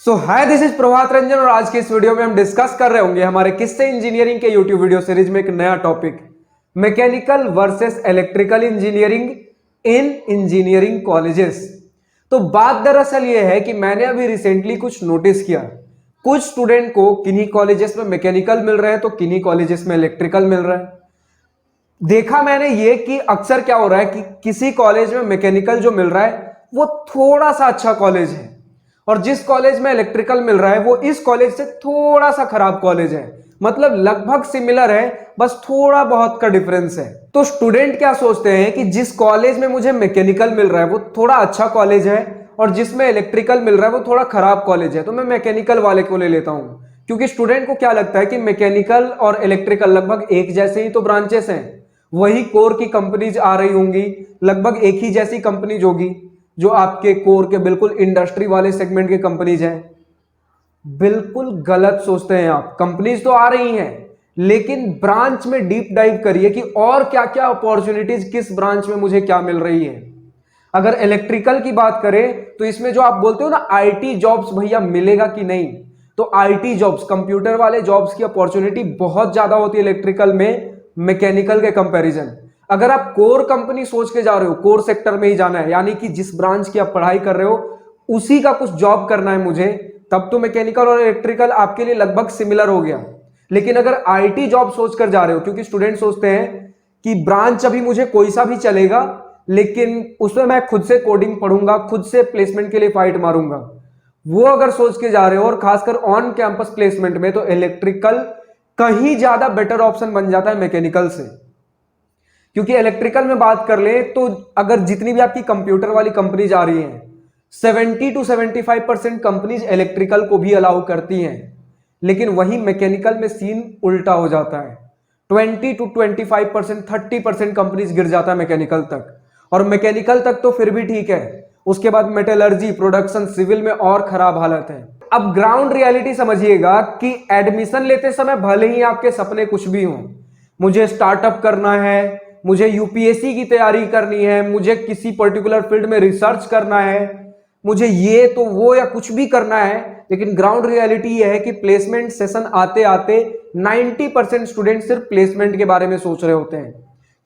Hi this is Prabhat Ranjan और आज के इस वीडियो में हम डिस्कस कर रहे होंगे हमारे किससे इंजीनियरिंग के यूट्यूब वीडियो सीरीज में एक नया topic, mechanical versus electrical engineering in engineering colleges. तो बात दरअसल ये है कि मैंने अभी रिसेंटली कुछ नोटिस किया, कुछ स्टूडेंट को किन्हीं कॉलेजेस में मैकेनिकल मिल रहा है तो किन्हीं कॉलेजेस में इलेक्ट्रिकल मिल रहा है। देखा मैंने ये कि अक्सर क्या हो रहा है कि किसी कॉलेज में मैकेनिकल जो मिल रहा है वो थोड़ा सा अच्छा कॉलेज है और जिस कॉलेज में इलेक्ट्रिकल मिल रहा है वो इस कॉलेज से थोड़ा सा खराब कॉलेज है। मतलब लगभग सिमिलर है, बस थोड़ा बहुत का डिफरेंस है। तो स्टूडेंट क्या सोचते हैं कि जिस कॉलेज में मुझे मैकेनिकल मिल रहा है वो थोड़ा अच्छा कॉलेज है और जिसमें इलेक्ट्रिकल मिल रहा है वो थोड़ा खराब कॉलेज है, तो मैं मैकेनिकल वाले को ले लेता हूं। क्योंकि स्टूडेंट को क्या लगता है कि मैकेनिकल और इलेक्ट्रिकल लगभग एक जैसे ही तो ब्रांचेस हैं, वही कोर की कंपनीज आ रही होंगी, लगभग एक ही जैसी कंपनीज होगी जो आपके कोर के बिल्कुल इंडस्ट्री वाले सेगमेंट के कंपनीज हैं। बिल्कुल गलत सोचते हैं आप। कंपनीज तो आ रही हैं लेकिन ब्रांच में डीप डाइव करिए कि और क्या क्या अपॉर्चुनिटीज किस ब्रांच में मुझे क्या मिल रही है। अगर इलेक्ट्रिकल की बात करें तो इसमें जो आप बोलते हो ना आईटी जॉब्स भैया मिलेगा कि नहीं, तो आईटी जॉब्स कंप्यूटर वाले जॉब्स की अपॉर्चुनिटी बहुत ज्यादा होती है इलेक्ट्रिकल में मैकेनिकल के कंपैरिजन। अगर आप कोर कंपनी सोच के जा रहे हो, कोर सेक्टर में ही जाना है, यानी कि जिस ब्रांच की आप पढ़ाई कर रहे हो उसी का कुछ जॉब करना है मुझे, तब तो मैकेनिकल और इलेक्ट्रिकल आपके लिए लगभग सिमिलर हो गया। लेकिन अगर आईटी जॉब सोच कर जा रहे हो, क्योंकि स्टूडेंट सोचते हैं कि ब्रांच अभी मुझे कोई सा भी चलेगा लेकिन उसमें मैं खुद से कोडिंग पढ़ूंगा, खुद से प्लेसमेंट के लिए फाइट मारूंगा, वो अगर सोच के जा रहे हो और खासकर ऑन कैंपस प्लेसमेंट में, तो इलेक्ट्रिकल कहीं ज्यादा बेटर ऑप्शन बन जाता है मैकेनिकल से। क्योंकि इलेक्ट्रिकल में बात कर ले तो अगर जितनी भी आपकी कंप्यूटर वाली कंपनीज आ रही हैं 70 to 75% कंपनीज इलेक्ट्रिकल को भी अलाउ करती हैं, लेकिन वही मैकेनिकल में सीन उल्टा हो जाता है। 20 to 25%, 30% कंपनीज गिर जाता है मैकेनिकल तक, और मैकेनिकल तक तो फिर भी ठीक है, उसके बाद मेटलर्जी, प्रोडक्शन, सिविल में और खराब हालत है। अब ग्राउंड रियलिटी समझिएगा कि एडमिशन लेते समय भले ही आपके सपने कुछ भी हों, मुझे स्टार्टअप करना है, मुझे यूपीएससी की तैयारी करनी है, मुझे किसी पर्टिकुलर फील्ड में रिसर्च करना है, मुझे ये तो वो या कुछ भी करना है, लेकिन ग्राउंड रियलिटी ये है कि प्लेसमेंट सेशन आते आते 90% स्टूडेंट सिर्फ प्लेसमेंट के बारे में सोच रहे होते हैं,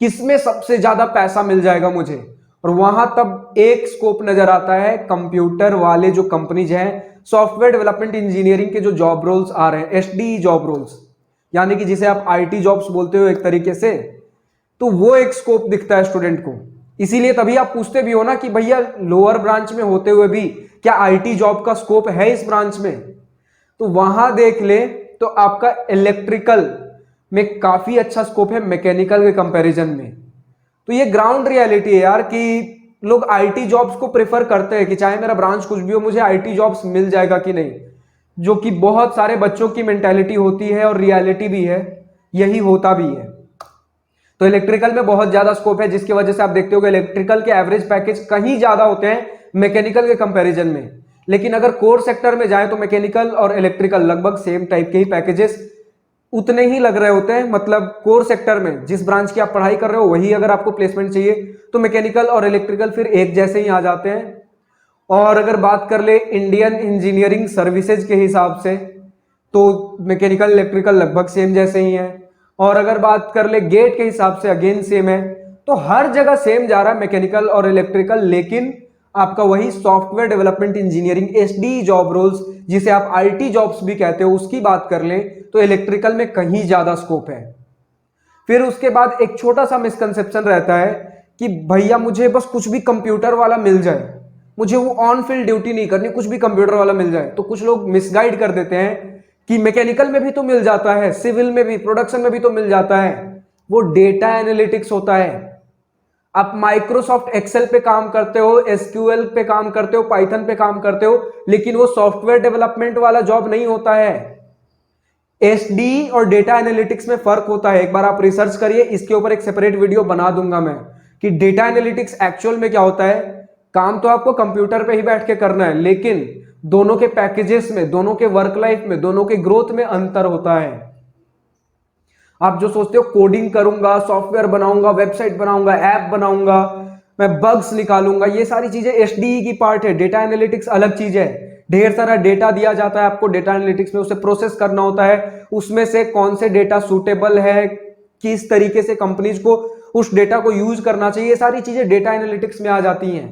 किसमें सबसे ज्यादा पैसा मिल जाएगा मुझे। और वहां तब एक स्कोप नजर आता है, कंप्यूटर वाले जो कंपनीज हैं, सॉफ्टवेयर डेवलपमेंट इंजीनियरिंग के जो जॉब रोल्स आ रहे हैं, एसडीई जॉब रोल्स, यानी कि जिसे आप आईटी जॉब्स बोलते हो एक तरीके से, तो वो एक स्कोप दिखता है स्टूडेंट को। इसीलिए तभी आप पूछते भी हो ना कि भैया लोअर ब्रांच में होते हुए भी क्या आईटी जॉब का स्कोप है इस ब्रांच में, तो वहां देख ले तो आपका इलेक्ट्रिकल में काफी अच्छा स्कोप है मैकेनिकल के कंपैरिजन में। तो ये ग्राउंड रियलिटी है यार कि लोग आईटी जॉब्स को प्रेफर करते हैं कि चाहे मेरा ब्रांच कुछ भी हो मुझे आईटी जॉब्स मिल जाएगा कि नहीं, जो कि बहुत सारे बच्चों की मेंटालिटी होती है और रियलिटी भी है, यही होता भी है। तो इलेक्ट्रिकल में बहुत ज्यादा स्कोप है, जिसकी वजह से आप देखते हो कि इलेक्ट्रिकल के एवरेज पैकेज कहीं ज्यादा होते हैं मैकेनिकल के कंपैरिजन में। लेकिन अगर कोर सेक्टर में जाए तो मैकेनिकल और इलेक्ट्रिकल लगभग सेम टाइप के ही पैकेजेस उतने ही लग रहे होते हैं। मतलब कोर सेक्टर में जिस ब्रांच की आप पढ़ाई कर रहे हो वही अगर आपको प्लेसमेंट चाहिए तो मैकेनिकल और इलेक्ट्रिकल फिर एक जैसे ही आ जाते हैं। और अगर बात कर ले इंडियन इंजीनियरिंग सर्विसेज के हिसाब से तो मैकेनिकल इलेक्ट्रिकल लगभग सेम जैसे ही है, और अगर बात कर ले गेट के हिसाब से अगेन सेम है। तो हर जगह सेम जा रहा है मैकेनिकल और इलेक्ट्रिकल, लेकिन आपका वही software development engineering SD job roles, जिसे आप आईटी जॉब्स भी कहते हो, उसकी बात कर लें तो इलेक्ट्रिकल में कहीं ज्यादा स्कोप है। फिर उसके बाद एक छोटा सा मिसकंसेप्शन रहता है कि भैया मुझे बस कुछ भी कंप्यूटर वाला मिल जाए, मुझे वो ऑन फील्ड ड्यूटी नहीं करनी, कुछ भी कंप्यूटर वाला मिल जाए। तो कुछ लोग मिसगाइड कर देते हैं कि मैकेनिकल में भी तो मिल जाता है, सिविल में भी, प्रोडक्शन में भी तो मिल जाता है, वो डेटा एनालिटिक्स होता है। आप माइक्रोसॉफ्ट एक्सेल पे काम करते हो, एसक्यूएल पे काम करते हो, पाइथन पे काम करते हो, लेकिन वो सॉफ्टवेयर डेवलपमेंट वाला जॉब नहीं होता है। एसडी और डेटा एनालिटिक्स में फर्क होता है। एक बार आप रिसर्च करिए, इसके ऊपर एक सेपरेट वीडियो बना दूंगा मैं कि डेटा एनालिटिक्स एक्चुअल में क्या होता है। काम तो आपको कंप्यूटर पे ही बैठ के करना है, लेकिन दोनों के पैकेजेस में, दोनों के वर्क लाइफ में, दोनों के ग्रोथ में अंतर होता है। आप जो सोचते हो कोडिंग करूंगा, सॉफ्टवेयर बनाऊंगा, वेबसाइट बनाऊंगा, ऐप बनाऊंगा, मैं बग्स निकालूंगा, ये सारी चीजें एसडीई की पार्ट है। डेटा एनालिटिक्स अलग चीज है, ढेर सारा डेटा दिया जाता है आपको डेटा एनालिटिक्स में, उसे प्रोसेस करना होता है, उसमें से कौन से डेटा सूटेबल है, किस तरीके से कंपनीज को उस डेटा को यूज करना चाहिए, ये सारी चीजें डेटा एनालिटिक्स में आ जाती हैं।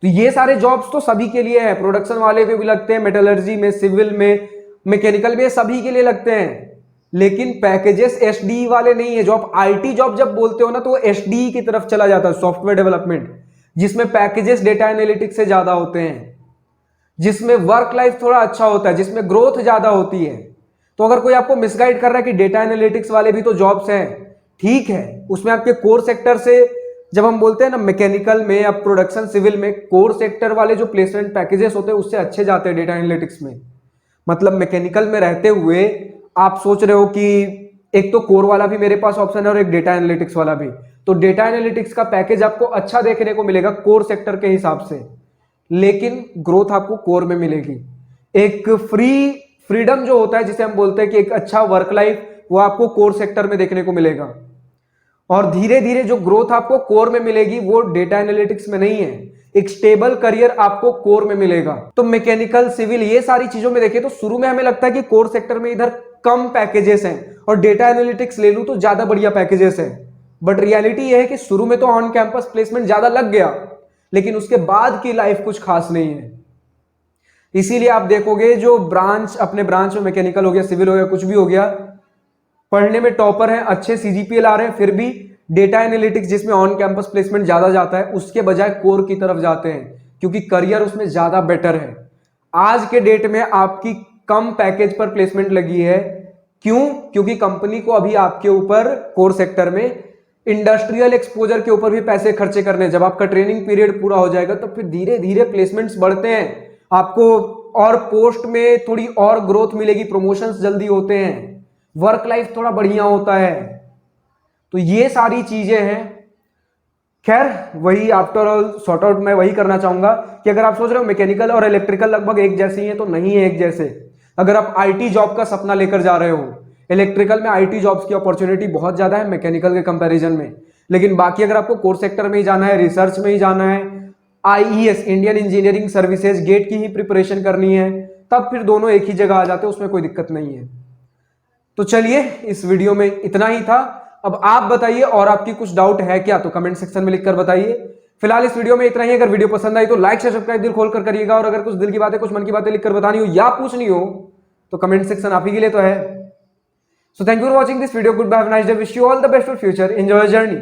तो ये सारे जॉब्स तो सभी के लिए है, प्रोडक्शन वाले पे भी लगते हैं, मेटलर्जी में, सिविल में, मैकेनिकल में, सभी के लिए लगते हैं। लेकिन पैकेजेस एसडी वाले नहीं है। जो आप आईटी जॉब जब बोलते हो ना, तो वो एसडी की तरफ चला जाता है, सॉफ्टवेयर डेवलपमेंट, जिसमें पैकेजेस डेटा एनालिटिक्स से ज्यादा होते हैं, जिसमें वर्क लाइफ थोड़ा अच्छा होता है, जिसमें ग्रोथ ज्यादा होती है। तो अगर कोई आपको मिसगाइड कर रहा है कि डेटा एनालिटिक्स वाले भी तो जॉब्स हैं, ठीक है, उसमें आपके कोर सेक्टर से, जब हम बोलते हैं ना मैकेनिकल में या प्रोडक्शन सिविल में, कोर सेक्टर वाले जो प्लेसमेंट पैकेजेस होते हैं उससे अच्छे जाते हैं डेटा एनालिटिक्स में। मतलब मैकेनिकल में रहते हुए आप सोच रहे हो कि एक तो कोर वाला भी मेरे पास ऑप्शन है और एक डेटा एनालिटिक्स वाला भी, तो डेटा एनालिटिक्स का पैकेज आपको अच्छा देखने को मिलेगा कोर सेक्टर के हिसाब से, लेकिन ग्रोथ आपको कोर में मिलेगी। एक फ्रीडम जो होता है, जिसे हम बोलते हैं कि एक अच्छा वर्क लाइफ, वो आपको कोर सेक्टर में देखने को मिलेगा। और धीरे धीरे जो ग्रोथ आपको कोर में मिलेगी वो डेटा एनालिटिक्स में नहीं है। एक स्टेबल करियर आपको कोर में मिलेगा। तो मैकेनिकल, सिविल, ये सारी चीजों में देखिए तो शुरू में हमें लगता है कि कोर सेक्टर में इधर कम पैकेजेस हैं और डेटा एनालिटिक्स ले लूं तो ज्यादा बढ़िया पैकेजेस हैं। बट रियलिटी ये है कि शुरू में तो ऑन कैंपस प्लेसमेंट ज्यादा लग गया, लेकिन उसके बाद की लाइफ कुछ खास नहीं है। इसीलिए आप देखोगे जो ब्रांच, अपने ब्रांच में मैकेनिकल हो गया, सिविल हो गया, कुछ भी हो गया, पढ़ने में टॉपर हैं, अच्छे सीजीपीए ला रहे हैं, फिर भी डेटा एनालिटिक्स जिसमें ऑन कैंपस प्लेसमेंट ज्यादा जाता है उसके बजाय कोर की तरफ जाते हैं, क्योंकि करियर उसमें ज्यादा बेटर है। आज के डेट में आपकी कम पैकेज पर प्लेसमेंट लगी है, क्यों? क्योंकि कंपनी को अभी आपके ऊपर कोर सेक्टर में इंडस्ट्रियल एक्सपोजर के ऊपर भी पैसे खर्चे करने हैं। जब आपका ट्रेनिंग पीरियड पूरा हो जाएगा तो फिर धीरे धीरे प्लेसमेंट्स बढ़ते हैं, आपको और पोस्ट में थोड़ी और ग्रोथ मिलेगी, प्रमोशंस जल्दी होते हैं, वर्क लाइफ थोड़ा बढ़िया होता है। तो ये सारी चीजें हैं। खैर, वही आफ्टर ऑल सॉर्ट आउट मैं वही करना चाहूंगा कि अगर आप सोच रहे हो मैकेनिकल और इलेक्ट्रिकल लगभग एक जैसे ही हैं, तो नहीं है एक जैसे। अगर आप आईटी जॉब का सपना लेकर जा रहे हो, इलेक्ट्रिकल में आईटी जॉब्स की अपॉर्चुनिटी बहुत ज्यादा है मैकेनिकल के कंपैरिजन में, लेकिन बाकी अगर आपको कोर सेक्टर में ही जाना है, रिसर्च में ही जाना है, IES, Indian engineering services, GATE की ही प्रिपरेशन करनी है, तब फिर दोनों एक ही जगह आ जाते हैं, उसमें कोई दिक्कत नहीं है। तो चलिए, इस वीडियो में इतना ही था। अब आप बताइए, और आपकी कुछ डाउट है क्या, तो कमेंट सेक्शन में लिखकर बताइए। फिलहाल इस वीडियो में इतना ही। अगर वीडियो पसंद आई तो लाइक शेयर सब्सक्राइब दिल खोलकर करिएगा, और अगर कुछ दिल की बातें, कुछ मन की बातें लिखकर बतानी हो या पूछनी हो तो कमेंट सेक्शन आप ही के लिए तो है। So thank you for watching this video. Goodbye, have a nice day, wish you all the best for future, enjoy journey.